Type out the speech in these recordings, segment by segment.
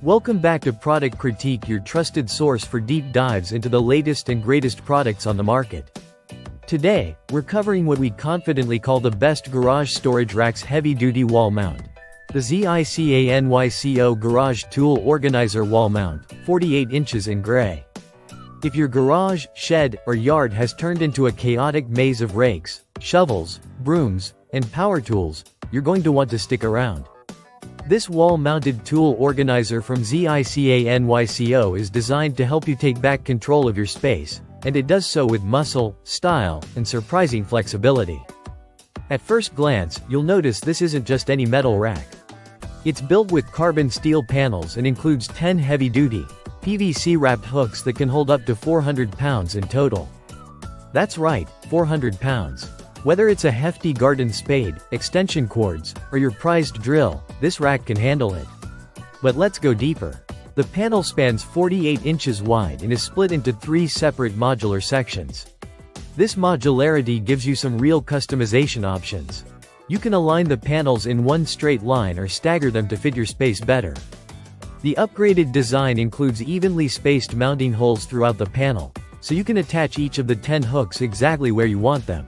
Welcome back to Product Critique, your trusted source for deep dives into the latest and greatest products on the market. Today, we're covering what we confidently call the best garage storage rack's heavy-duty wall mount. The Zicanyco Garage Tool Organizer Wall Mount, 48 inches in gray. If your garage, shed, or yard has turned into a chaotic maze of rakes, shovels, brooms, and power tools, you're going to want to stick around. This wall-mounted tool organizer from Zicanyco is designed to help you take back control of your space, and it does so with muscle, style, and surprising flexibility. At first glance, you'll notice this isn't just any metal rack. It's built with carbon steel panels and includes 10 heavy-duty, PVC-wrapped hooks that can hold up to 400 pounds in total. That's right, 400 pounds. Whether it's a hefty garden spade, extension cords, or your prized drill, this rack can handle it. But let's go deeper. The panel spans 48 inches wide and is split into 3 separate modular sections. This modularity gives you some real customization options. You can align the panels in one straight line or stagger them to fit your space better. The upgraded design includes evenly spaced mounting holes throughout the panel, so you can attach each of the 10 hooks exactly where you want them.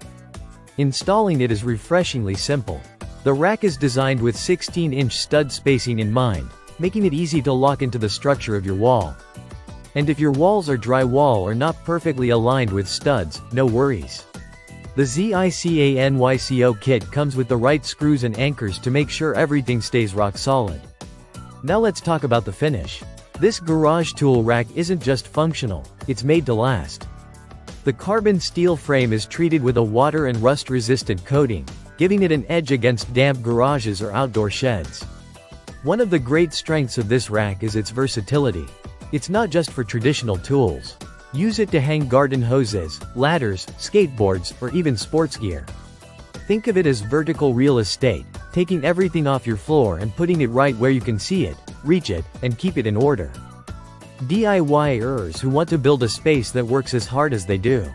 Installing it is refreshingly simple. The rack is designed with 16-inch stud spacing in mind, making it easy to lock into the structure of your wall. And if your walls are drywall or not perfectly aligned with studs, no worries. The Zicanyco kit comes with the right screws and anchors to make sure everything stays rock solid. Now let's talk about the finish. This garage tool rack isn't just functional, it's made to last. The carbon steel frame is treated with a water and rust-resistant coating, giving it an edge against damp garages or outdoor sheds. One of the great strengths of this rack is its versatility. It's not just for traditional tools. Use it to hang garden hoses, ladders, skateboards, or even sports gear. Think of it as vertical real estate, taking everything off your floor and putting it right where you can see it, reach it, and keep it in order. DIYers who want to build a space that works as hard as they do.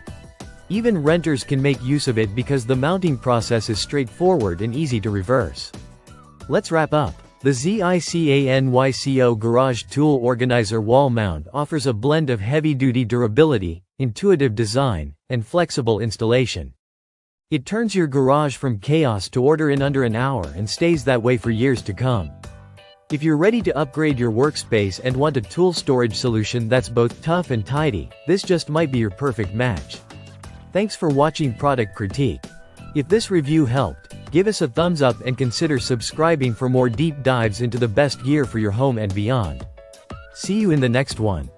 Even renters can make use of it because the mounting process is straightforward and easy to reverse. Let's wrap up. The Zicanyco Garage Tool Organizer Wall Mount offers a blend of heavy-duty durability, intuitive design, and flexible installation. It turns your garage from chaos to order in under an hour and stays that way for years to come. If you're ready to upgrade your workspace and want a tool storage solution that's both tough and tidy, this just might be your perfect match. Thanks for watching Product Critique. If this review helped, give us a thumbs up and consider subscribing for more deep dives into the best gear for your home and beyond. See you in the next one.